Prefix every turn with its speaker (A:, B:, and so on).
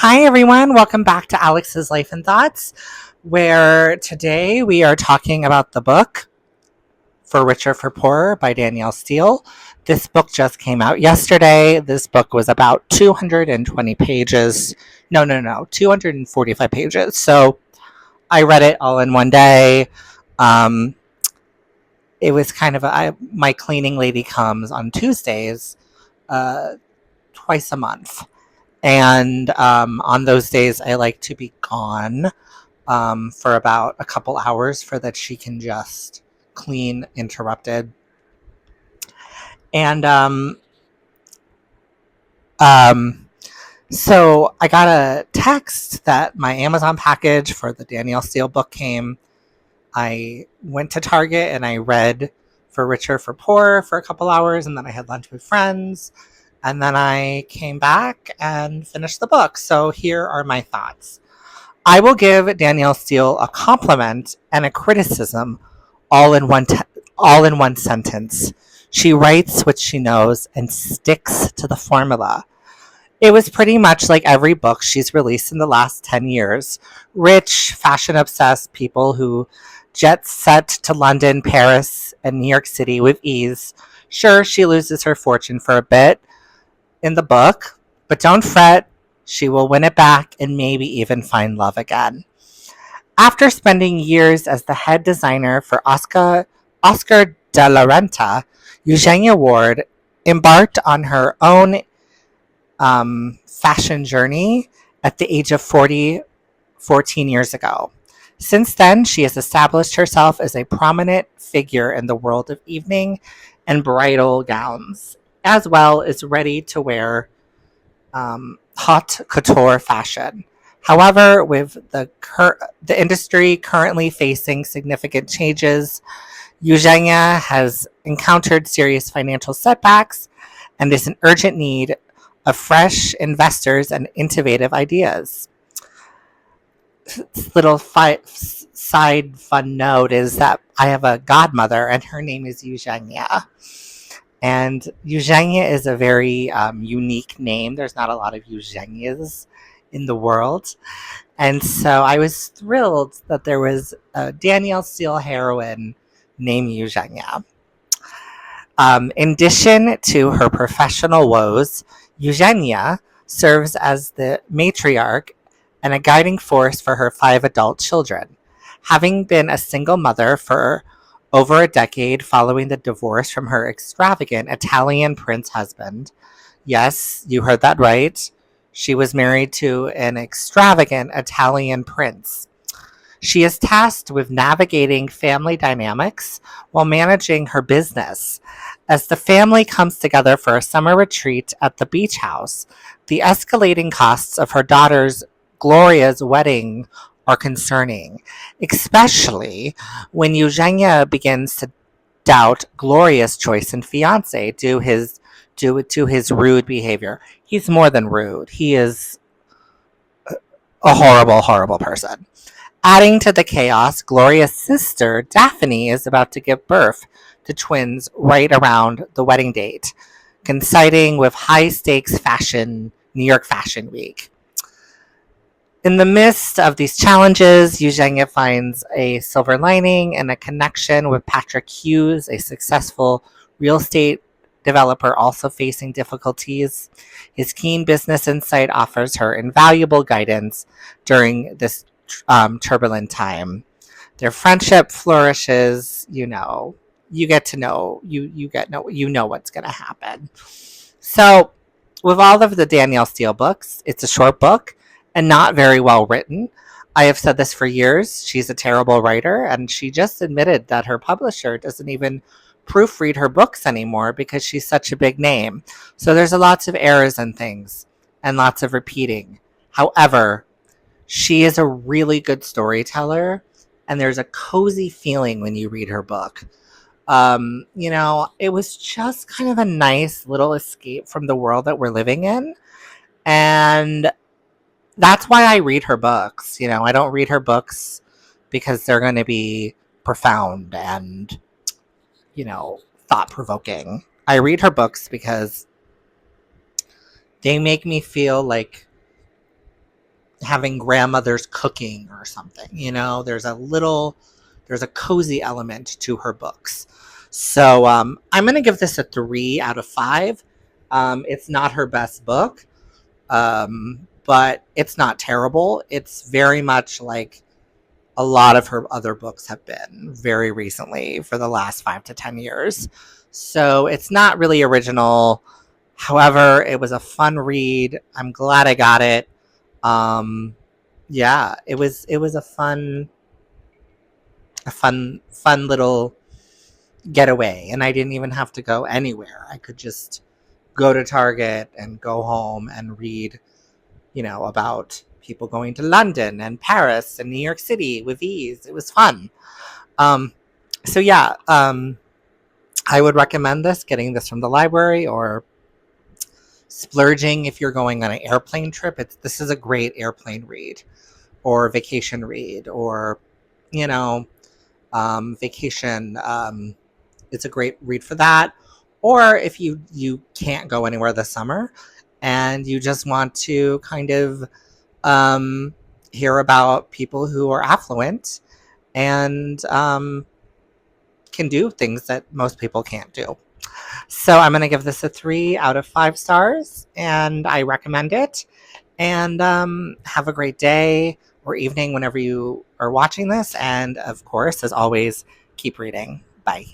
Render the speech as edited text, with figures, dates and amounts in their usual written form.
A: Hi, everyone. Welcome back to Alex's Life and Thoughts, where today we are talking about the book For Richer, for Poorer by Danielle Steel. This book just came out yesterday. This book was about 220 pages. No, 245 pages. So I read it all in one day. Um, it was kind of my cleaning lady comes on Tuesdays, uh, twice a month. And on those days, I like to be gone for about a couple hours for that she can just clean interrupted. And um, so I got a text that my Amazon package for the Danielle Steel book came. I went to Target and I read For Richer, for Poorer for a couple hours, and then I had lunch with friends. And then I came back and finished the book. So here are my thoughts. I will give Danielle Steel a compliment and a criticism all in one sentence. She writes what she knows and sticks to the formula. It was pretty much like every book she's released in the last 10 years. Rich, fashion obsessed people who jet set to London, Paris, and New York City with ease. Sure, she loses her fortune for a bit in the book, but don't fret, she will win it back and maybe even find love again. After spending years as the head designer for Oscar de la Renta, Eugenia Ward embarked on her own fashion journey at the age of 14 years ago. Since then, she has established herself as a prominent figure in the world of evening and bridal gowns, as well as ready to wear haute couture fashion. However, with the industry currently facing significant changes, Eugenia has encountered serious financial setbacks and is in urgent need of fresh investors and innovative ideas. Little side fun note is that I have a godmother and her name is Eugenia. And Eugenia is a very unique name. There's not a lot of Eugenias in the world. And so I was thrilled that there was a Danielle Steel heroine named Eugenia. In addition to her professional woes, Eugenia serves as the matriarch and a guiding force for her 5 adult children. Having been a single mother for over a decade following the divorce from her extravagant Italian prince husband, yes, you heard that right, she was married to an extravagant Italian prince. She is tasked with navigating family dynamics while managing her business. As the family comes together for a summer retreat at the beach house, the escalating costs of her daughter's Gloria's wedding are concerning, especially when Eugenia begins to doubt Gloria's choice in fiance due to his rude behavior. He's more than rude. He is a horrible, horrible person. Adding to the chaos, Gloria's sister, Daphne, is about to give birth to twins right around the wedding date, coinciding with high stakes New York Fashion Week. In the midst of these challenges, Eugenia finds a silver lining and a connection with Patrick Hughes, a successful real estate developer also facing difficulties. His keen business insight offers her invaluable guidance during this turbulent time. Their friendship flourishes. You get to know you know what's going to happen. So, with all of the Danielle Steel books, it's a short book and not very well written. I have said this for years. She's a terrible writer, and she just admitted that her publisher doesn't even proofread her books anymore because she's such a big name. So there's lots of errors and things and lots of repeating. However, she is a really good storyteller, and there's a cozy feeling when you read her book. It was just kind of a nice little escape from the world that we're living in. And that's why I read her books. I don't read her books because they're going to be profound and, thought provoking. I read her books because they make me feel like having grandmother's cooking or something. There's a cozy element to her books. So I'm going to give this a 3 out of 5. It's not her best book, but it's not terrible. It's very much like a lot of her other books have been very recently for the last 5 to 10 years. So it's not really original. However, it was a fun read. I'm glad I got it. Yeah, it was a fun little getaway, and I didn't even have to go anywhere. I could just go to Target and go home and read, about people going to London and Paris and New York City with ease. It was fun. Um, so yeah, I would recommend getting this from the library, or splurging if you're going on an airplane trip. This is a great airplane read, or vacation read, or you know, vacation. It's a great read for that. Or if you can't go anywhere this summer, and you just want to kind of hear about people who are affluent and can do things that most people can't do. So I'm going to give this a 3 out of 5 stars, and I recommend it. And have a great day or evening whenever you are watching this. And of course, as always, keep reading. Bye.